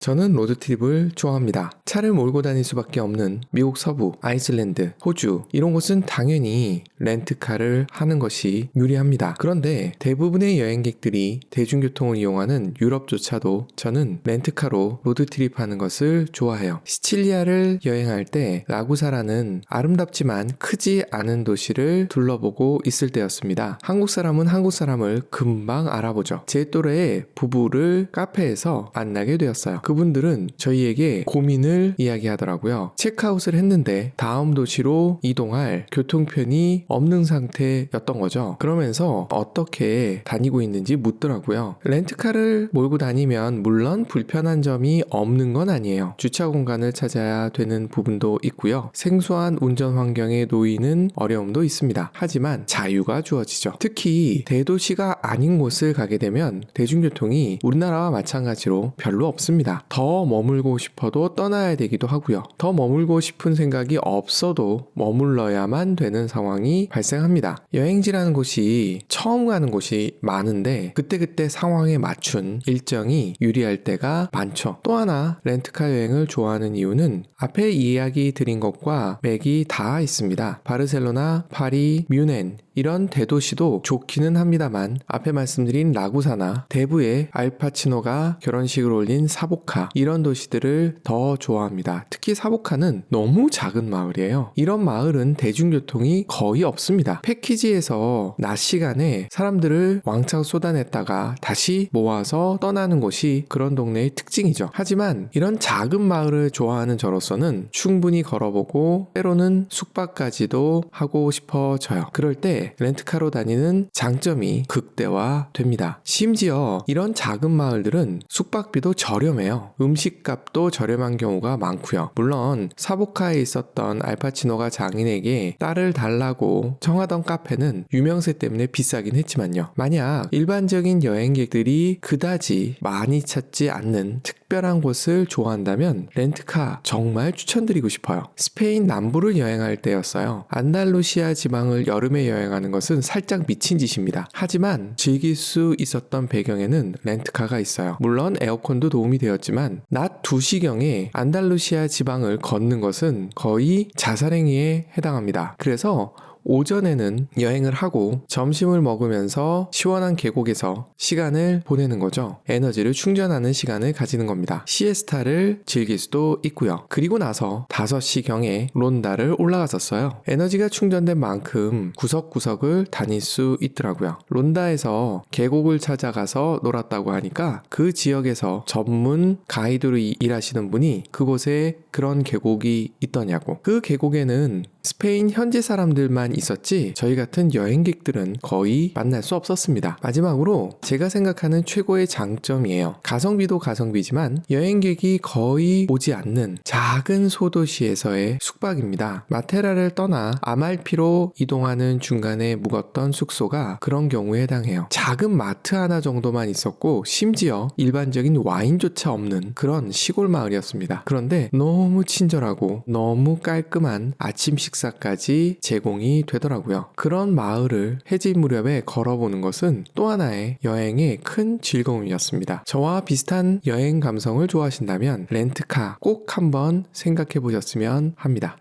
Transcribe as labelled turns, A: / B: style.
A: 저는 로드트립을 좋아합니다. 차를 몰고 다닐 수밖에 없는 미국 서부, 아이슬란드, 호주 이런 곳은 당연히 렌트카를 하는 것이 유리합니다. 그런데 대부분의 여행객들이 대중교통을 이용하는 유럽조차도 저는 렌트카로 로드트립 하는 것을 좋아해요. 시칠리아를 여행할 때 라구사라는 아름답지만 크지 않은 도시를 둘러보고 있을 때였습니다. 한국 사람은 한국 사람을 금방 알아보죠. 제 또래의 부부를 카페에서 만나게 되었어요. 그분들은 저희에게 고민을 이야기하더라고요. 체크아웃을 했는데 다음 도시로 이동할 교통편이 없는 상태였던 거죠. 그러면서 어떻게 다니고 있는지 묻더라고요. 렌트카를 몰고 다니면 물론 불편한 점이 없는 건 아니에요. 주차 공간을 찾아야 되는 부분도 있고요. 생소한 운전 환경에 놓이는 어려움도 있습니다. 하지만 자유가 주어지죠. 특히 대도시가 아닌 곳을 가게 되면 대중교통이 우리나라와 마찬가지로 별로 없습니다. 더 머물고 싶어도 떠나야 되기도 하고요. 더 머물고 싶은 생각이 없어도 머물러야만 되는 상황이 발생합니다. 여행지라는 곳이 처음 가는 곳이 많은데 그때그때 상황에 맞춘 일정이 유리할 때가 많죠. 또 하나 렌트카 여행을 좋아하는 이유는 앞에 이야기 드린 것과 맥이 다 있습니다. 바르셀로나, 파리, 뮌헨 이런 대도시도 좋기는 합니다만 앞에 말씀드린 라구사나 대부의 알파치노가 결혼식을 올린 사보카 이런 도시들을 더 좋아합니다. 특히 사보카는 너무 작은 마을이에요. 이런 마을은 대중교통이 거의 없습니다. 패키지에서 낮 시간에 사람들을 왕창 쏟아냈다가 다시 모아서 떠나는 곳이 그런 동네의 특징이죠. 하지만 이런 작은 마을을 좋아하는 저로서는 충분히 걸어보고 때로는 숙박까지도 하고 싶어져요. 그럴 때 렌트카로 다니는 장점이 극대화됩니다. 심지어 이런 작은 마을들은 숙박비도 저렴해요. 음식값도 저렴한 경우가 많고요. 물론 사보카에 있었던 알파치노가 장인에게 딸을 달라고 청하던 카페는 유명세 때문에 비싸긴 했지만요. 만약 일반적인 여행객들이 그다지 많이 찾지 않는 특별한 곳을 좋아한다면 렌트카 정말 추천드리고 싶어요. 스페인 남부를 여행할 때였어요. 안달루시아 지방을 여름에 여행하는 것은 살짝 미친 짓입니다. 하지만 즐길 수 있었던 배경에는 렌트카가 있어요. 물론 에어컨도 도움이 되었지만 낮 2시경에 안달루시아 지방을 걷는 것은 거의 자살행위에 해당합니다. 그래서 오전에는 여행을 하고 점심을 먹으면서 시원한 계곡에서 시간을 보내는 거죠. 에너지를 충전하는 시간을 가지는 겁니다. 시에스타를 즐길 수도 있고요. 그리고 나서 5시경에 론다를 올라갔었어요. 에너지가 충전된 만큼 구석구석을 다닐 수 있더라고요. 론다에서 계곡을 찾아가서 놀았다고 하니까 그 지역에서 전문 가이드로 일하시는 분이 그곳에 그런 계곡이 있더냐고. 그 계곡에는 스페인 현지 사람들만 있었지 저희 같은 여행객들은 거의 만날 수 없었습니다. 마지막으로 제가 생각하는 최고의 장점이에요. 가성비도 가성비지만 여행객이 거의 오지 않는 작은 소도시에서의 숙박입니다. 마테라를 떠나 아말피로 이동하는 중간에 묵었던 숙소가 그런 경우에 해당해요. 작은 마트 하나 정도만 있었고 심지어 일반적인 와인조차 없는 그런 시골 마을이었습니다. 그런데 너무 친절하고 너무 깔끔한 아침 식사까지 제공이 되더라고요. 그런 마을을 해질 무렵에 걸어보는 것은 또 하나의 여행의 큰 즐거움이었습니다. 저와 비슷한 여행 감성을 좋아하신다면 렌트카 꼭 한번 생각해 보셨으면 합니다.